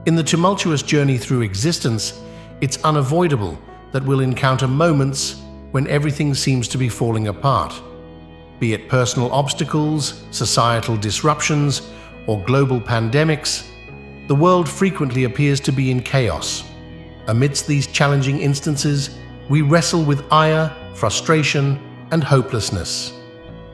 In the tumultuous journey through existence, it's unavoidable that we'll encounter moments when everything seems to be falling apart. Be it personal obstacles, societal disruptions, or global pandemics, the world frequently appears to be in chaos. Amidst these challenging instances, we wrestle with ire, frustration, and hopelessness.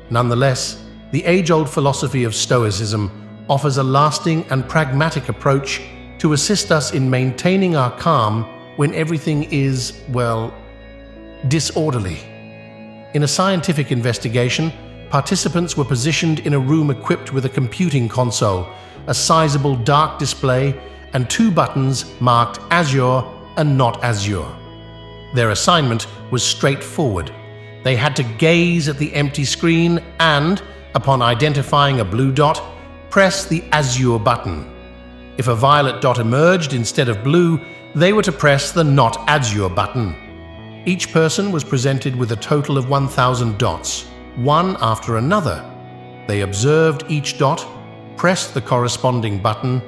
Nonetheless, the age-old philosophy of stoicism offers a lasting and pragmatic approach to assist us in maintaining our calm when everything is, well, disorderly. In a scientific investigation, participants were positioned in a room equipped with a computing console, a sizable dark display, and 2 buttons marked azure and not azure. Their assignment was straightforward. They had to gaze at the empty screen and, upon identifying a blue dot, press the azure button. If a violet dot emerged instead of blue, they were to press the not azure button. Each person was presented with a total of 1,000 dots, one after another. They observed each dot, pressed the corresponding button,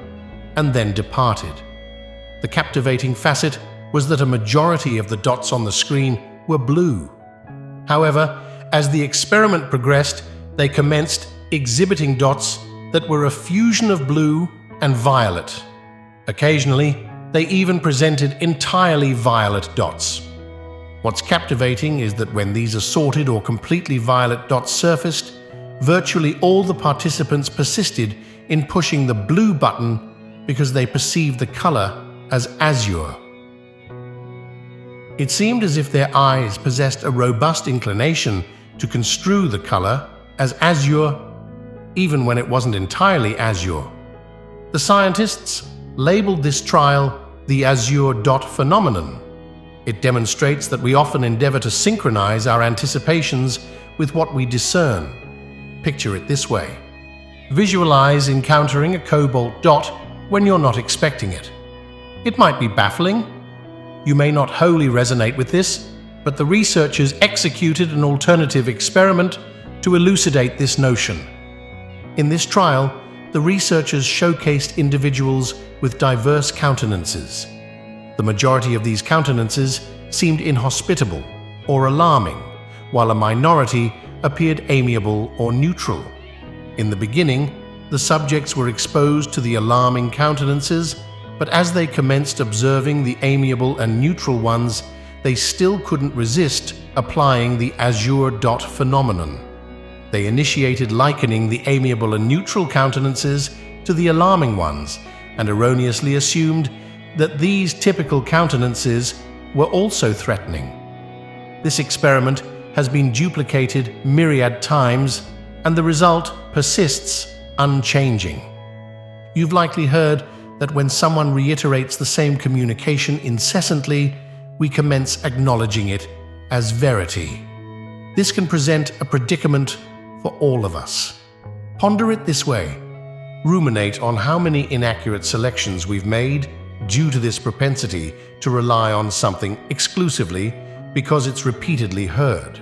and then departed. The captivating facet was that a majority of the dots on the screen were blue. However, as the experiment progressed, they commenced exhibiting dots that were a fusion of blue and violet. Occasionally, they even presented entirely violet dots. What's captivating is that when these assorted or completely violet dots surfaced, virtually all the participants persisted in pushing the blue button because they perceived the color as azure. It seemed as if their eyes possessed a robust inclination to construe the color as azure, even when it wasn't entirely azure. The scientists labeled this trial the azure dot phenomenon. It demonstrates that we often endeavor to synchronize our anticipations with what we discern. Picture it this way. Visualize encountering a cobalt dot when you're not expecting it. It might be baffling. You may not wholly resonate with this, but the researchers executed an alternative experiment to elucidate this notion. In this trial, the researchers showcased individuals with diverse countenances. The majority of these countenances seemed inhospitable or alarming, while a minority appeared amiable or neutral. In the beginning, the subjects were exposed to the alarming countenances, but as they commenced observing the amiable and neutral ones, they still couldn't resist applying the azure dot phenomenon. They initiated likening the amiable and neutral countenances to the alarming ones, and erroneously assumed that these typical countenances were also threatening. This experiment has been duplicated myriad times, and the result persists unchanging. You've likely heard that when someone reiterates the same communication incessantly, we commence acknowledging it as verity. This can present a predicament for all of us. Ponder it this way. Ruminate on how many inaccurate selections we've made due to this propensity to rely on something exclusively because it's repeatedly heard.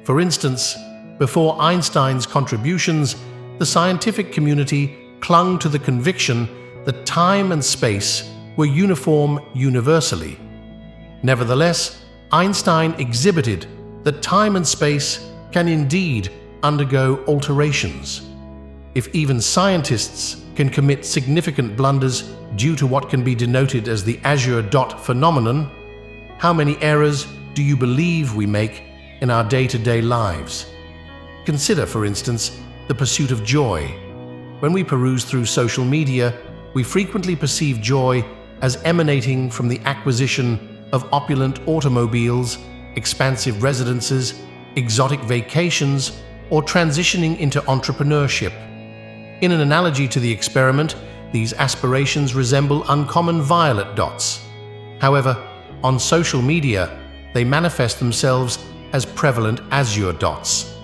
For instance, before Einstein's contributions, the scientific community clung to the conviction that time and space were uniform universally. Nevertheless, Einstein exhibited that time and space can indeed undergo alterations. If even scientists can commit significant blunders due to what can be denoted as the azure dot phenomenon, how many errors do you believe we make in our day-to-day lives? Consider, for instance, the pursuit of joy. When we peruse through social media, we frequently perceive joy as emanating from the acquisition of opulent automobiles, expansive residences, exotic vacations, or transitioning into entrepreneurship. In an analogy to the experiment, these aspirations resemble uncommon violet dots. However, on social media, they manifest themselves as prevalent azure dots,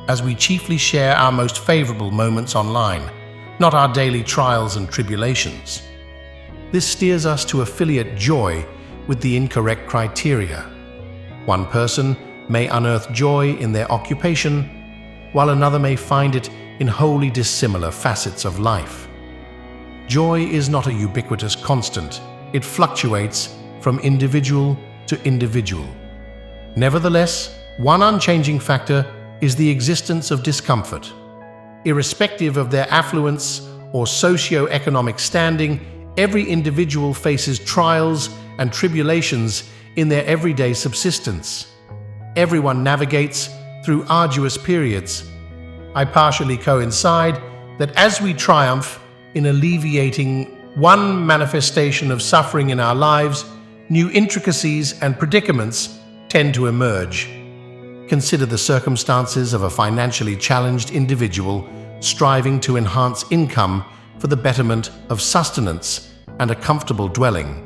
as we chiefly share our most favorable moments online, not our daily trials and tribulations. This steers us to affiliate joy with the incorrect criteria. One person may unearth joy in their occupation, while another may find it in wholly dissimilar facets of life. Joy is not a ubiquitous constant. It fluctuates from individual to individual. Nevertheless, one unchanging factor is the existence of discomfort. Irrespective of their affluence or socio-economic standing, every individual faces trials and tribulations in their everyday subsistence. Everyone navigates through arduous periods. I partially coincide that as we triumph in alleviating one manifestation of suffering in our lives, new intricacies and predicaments tend to emerge. Consider the circumstances of a financially challenged individual striving to enhance income for the betterment of sustenance and a comfortable dwelling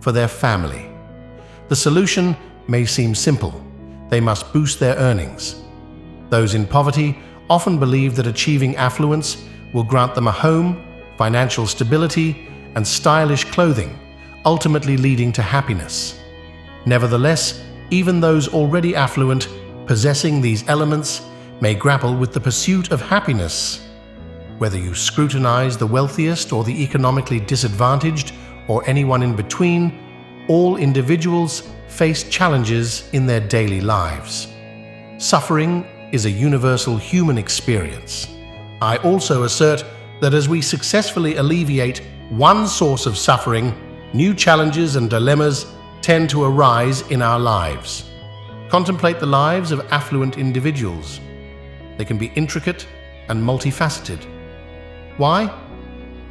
for their family. The solution may seem simple. They must boost their earnings. Those in poverty often believe that achieving affluence will grant them a home, financial stability, and stylish clothing, ultimately leading to happiness. Nevertheless, even those already affluent, possessing these elements, may grapple with the pursuit of happiness. Whether you scrutinize the wealthiest or the economically disadvantaged, or anyone in between, all individuals face challenges in their daily lives. Suffering is a universal human experience. I also assert that as we successfully alleviate one source of suffering, new challenges and dilemmas tend to arise in our lives. Contemplate the lives of affluent individuals. They can be intricate and multifaceted. Why?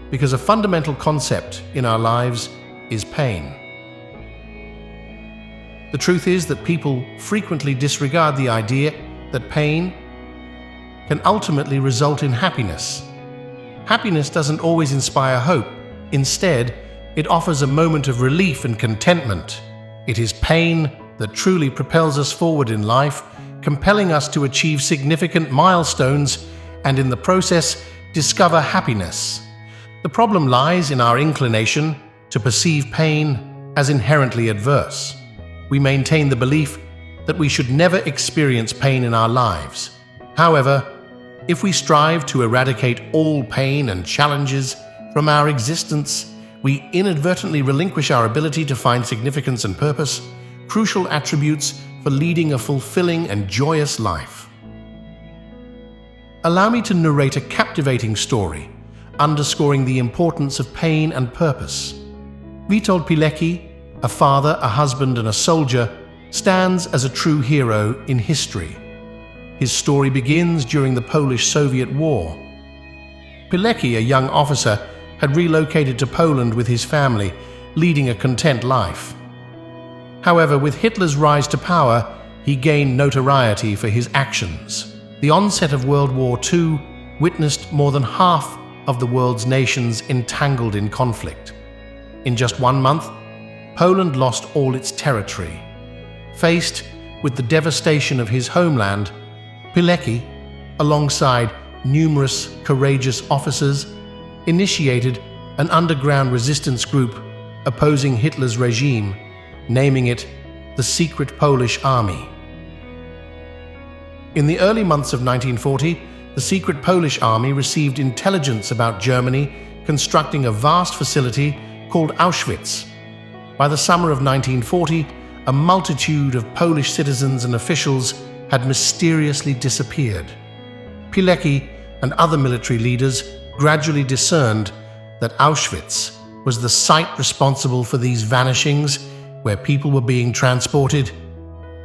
Because a fundamental concept in our lives is pain. The truth is that people frequently disregard the idea that pain can ultimately result in happiness. Happiness doesn't always inspire hope. Instead, it offers a moment of relief and contentment. It is pain that truly propels us forward in life, compelling us to achieve significant milestones and in the process discover happiness. The problem lies in our inclination to perceive pain as inherently adverse. We maintain the belief that we should never experience pain in our lives. However, if we strive to eradicate all pain and challenges from our existence, we inadvertently relinquish our ability to find significance and purpose, crucial attributes for leading a fulfilling and joyous life. Allow me to narrate a captivating story, underscoring the importance of pain and purpose. Witold Pilecki, a father, a husband, and a soldier, stands as a true hero in history. His story begins during the Polish-Soviet War. Pilecki, a young officer, had relocated to Poland with his family, leading a content life. However, with Hitler's rise to power, he gained notoriety for his actions. The onset of World War II witnessed more than half of the world's nations entangled in conflict. In just 1 month, Poland lost all its territory. Faced with the devastation of his homeland, Pilecki, alongside numerous courageous officers, initiated an underground resistance group opposing Hitler's regime, naming it the Secret Polish Army. In the early months of 1940, the Secret Polish Army received intelligence about Germany constructing a vast facility called Auschwitz. By the summer of 1940, a multitude of Polish citizens and officials had mysteriously disappeared. Pilecki and other military leaders gradually discerned that Auschwitz was the site responsible for these vanishings, where people were being transported.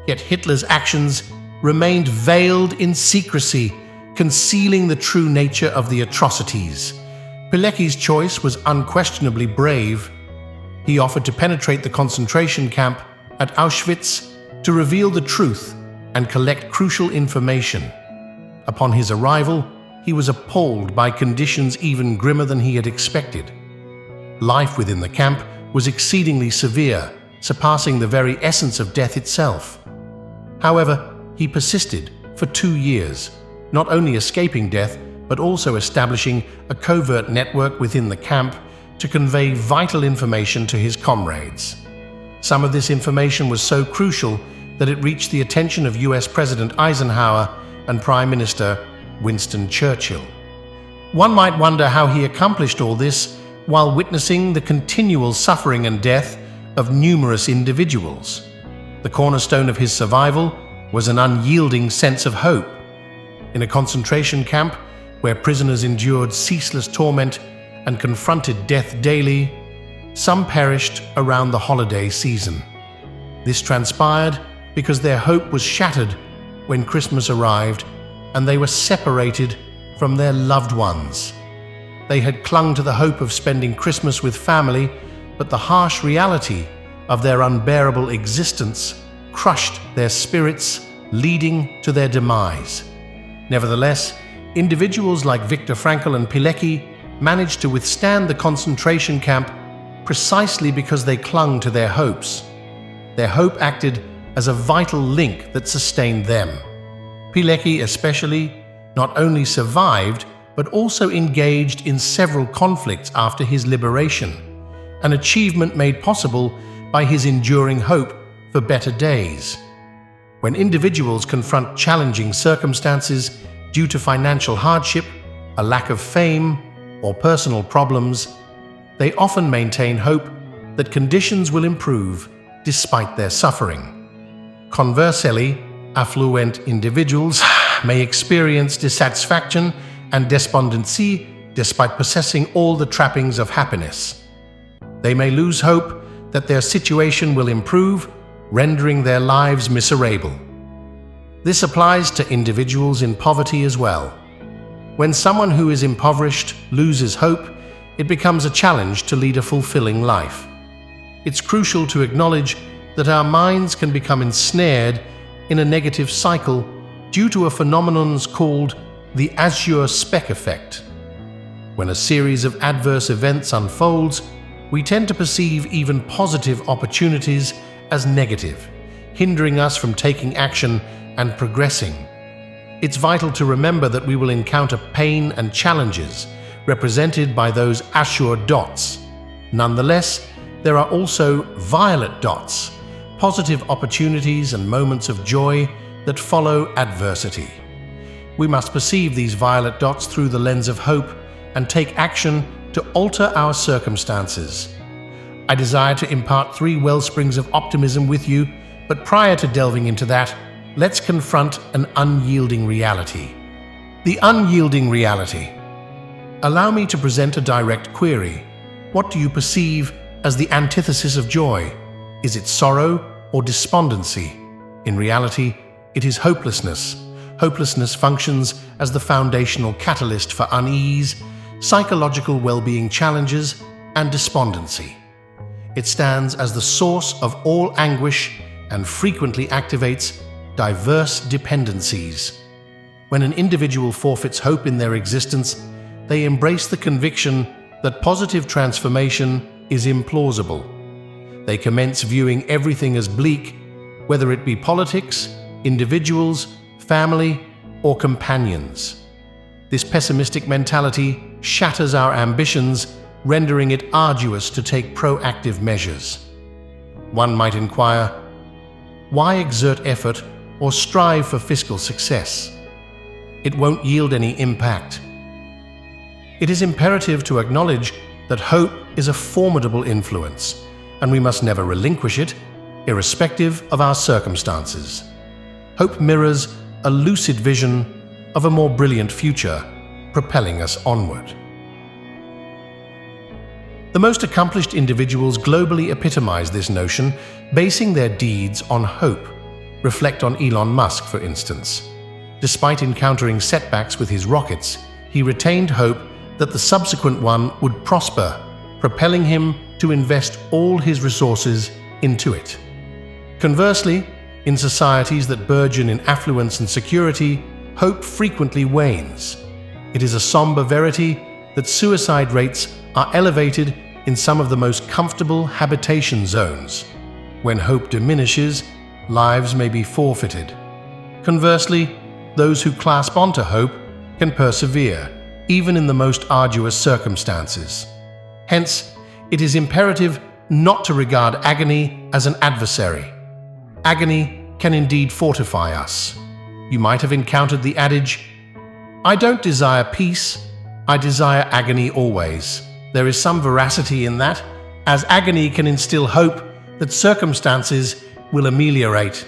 Yet Hitler's actions remained veiled in secrecy, concealing the true nature of the atrocities. Pilecki's choice was unquestionably brave. He offered to penetrate the concentration camp at Auschwitz to reveal the truth and collect crucial information. Upon his arrival, he was appalled by conditions even grimmer than he had expected. Life within the camp was exceedingly severe, surpassing the very essence of death itself. However, he persisted for 2 years, not only escaping death, but also establishing a covert network within the camp to convey vital information to his comrades. Some of this information was so crucial that it reached the attention of US President Eisenhower and Prime Minister Winston Churchill. One might wonder how he accomplished all this while witnessing the continual suffering and death of numerous individuals. The cornerstone of his survival was an unyielding sense of hope. In a concentration camp where prisoners endured ceaseless torment and confronted death daily, some perished around the holiday season. This transpired because their hope was shattered when Christmas arrived and they were separated from their loved ones. They had clung to the hope of spending Christmas with family, but the harsh reality of their unbearable existence crushed their spirits, leading to their demise. Nevertheless, individuals like Viktor Frankl and Pilecki managed to withstand the concentration camp precisely because they clung to their hopes. Their hope acted as a vital link that sustained them. Pilecki especially not only survived, but also engaged in several conflicts after his liberation, an achievement made possible by his enduring hope for better days. When individuals confront challenging circumstances due to financial hardship, a lack of fame, or personal problems, they often maintain hope that conditions will improve despite their suffering. Conversely, affluent individuals may experience dissatisfaction and despondency despite possessing all the trappings of happiness. They may lose hope that their situation will improve, rendering their lives miserable. This applies to individuals in poverty as well. When someone who is impoverished loses hope, it becomes a challenge to lead a fulfilling life. It's crucial to acknowledge that our minds can become ensnared in a negative cycle due to a phenomenon called the azure speck effect. When a series of adverse events unfolds, we tend to perceive even positive opportunities as negative, hindering us from taking action and progressing. It's vital to remember that we will encounter pain and challenges represented by those azure dots. Nonetheless, there are also violet dots, positive opportunities and moments of joy that follow adversity. We must perceive these violet dots through the lens of hope and take action to alter our circumstances. I desire to impart 3 wellsprings of optimism with you, but prior to delving into that, let's confront an unyielding reality. The unyielding reality. Allow me to present a direct query. What do you perceive as the antithesis of joy? Is it sorrow or despondency? In reality, it is hopelessness. Hopelessness functions as the foundational catalyst for unease, psychological well-being challenges, and despondency. It stands as the source of all anguish and frequently activates diverse dependencies. When an individual forfeits hope in their existence, they embrace the conviction that positive transformation is implausible. They commence viewing everything as bleak, whether it be politics, individuals, family, or companions. This pessimistic mentality shatters our ambitions, rendering it arduous to take proactive measures. One might inquire, why exert effort or strive for fiscal success? It won't yield any impact. It is imperative to acknowledge that hope is a formidable influence, and we must never relinquish it, irrespective of our circumstances. Hope mirrors a lucid vision of a more brilliant future, propelling us onward. The most accomplished individuals globally epitomize this notion, basing their deeds on hope. Reflect on Elon Musk, for instance. Despite encountering setbacks with his rockets, he retained hope that the subsequent one would prosper, propelling him to invest all his resources into it. Conversely, in societies that burgeon in affluence and security, hope frequently wanes. It is a somber verity that suicide rates are elevated in some of the most comfortable habitation zones. When hope diminishes, lives may be forfeited. Conversely, those who clasp onto hope can persevere, even in the most arduous circumstances. Hence, it is imperative not to regard agony as an adversary. Agony can indeed fortify us. You might have encountered the adage, "I don't desire peace, I desire agony always." There is some veracity in that, as agony can instill hope that circumstances will ameliorate.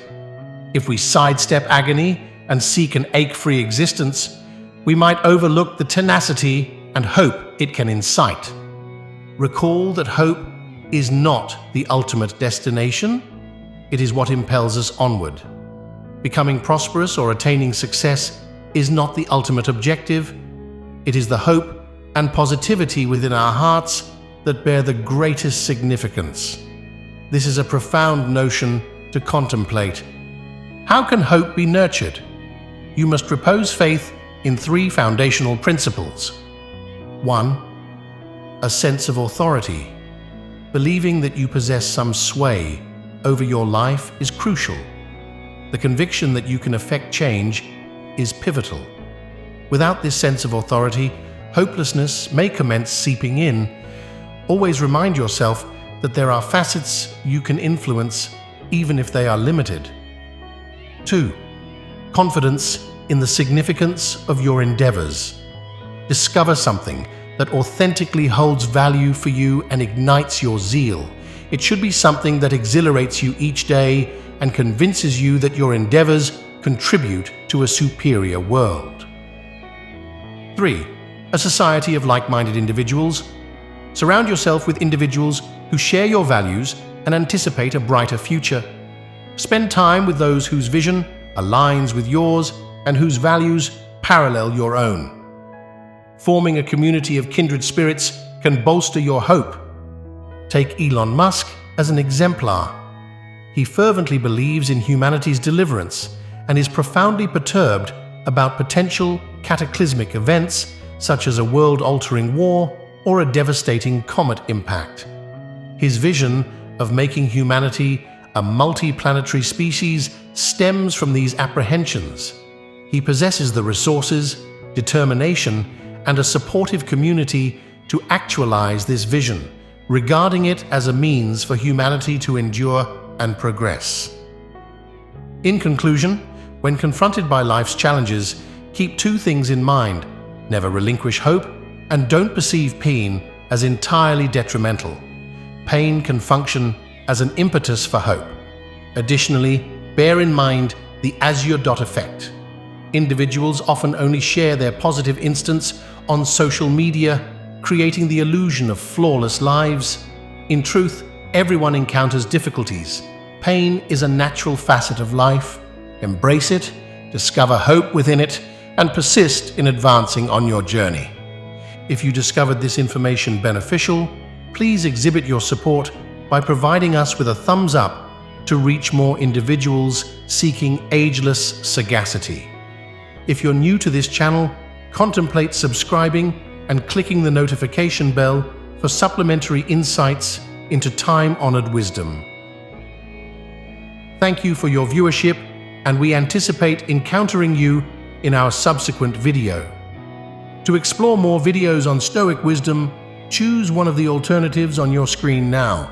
If we sidestep agony and seek an ache-free existence, we might overlook the tenacity and hope it can incite. Recall that hope is not the ultimate destination, it is what impels us onward. Becoming prosperous or attaining success is not the ultimate objective, it is the hope and positivity within our hearts that bear the greatest significance. This is a profound notion to contemplate. How can hope be nurtured? You must repose faith in 3 foundational principles. 1. A sense of authority. Believing that you possess some sway over your life is crucial. The conviction that you can effect change is pivotal. Without this sense of authority, hopelessness may commence seeping in. Always remind yourself that there are facets you can influence, even if they are limited. 2. Confidence in the significance of your endeavors. Discover something that authentically holds value for you and ignites your zeal. It should be something that exhilarates you each day and convinces you that your endeavors contribute to a superior world. 3. A society of like-minded individuals. Surround yourself with individuals who share your values and anticipate a brighter future. Spend time with those whose vision aligns with yours and whose values parallel your own. Forming a community of kindred spirits can bolster your hope. Take Elon Musk as an exemplar. He fervently believes in humanity's deliverance and is profoundly perturbed about potential cataclysmic events such as a world-altering war or a devastating comet impact. His vision of making humanity a multi-planetary species stems from these apprehensions. He possesses the resources, determination, and a supportive community to actualize this vision, regarding it as a means for humanity to endure and progress. In conclusion, when confronted by life's challenges, keep 2 things in mind: never relinquish hope, and don't perceive pain as entirely detrimental. Pain can function as an impetus for hope. Additionally, bear in mind the azure effect. Individuals often only share their positive instance on social media, creating the illusion of flawless lives. In truth, everyone encounters difficulties. Pain is a natural facet of life. Embrace it, discover hope within it, and persist in advancing on your journey. If you discovered this information beneficial, please exhibit your support by providing us with a thumbs up to reach more individuals seeking ageless sagacity. If you're new to this channel, contemplate subscribing and clicking the notification bell for supplementary insights into time-honored wisdom. Thank you for your viewership, and we anticipate encountering you in our subsequent video. To explore more videos on Stoic wisdom, choose one of the alternatives on your screen now.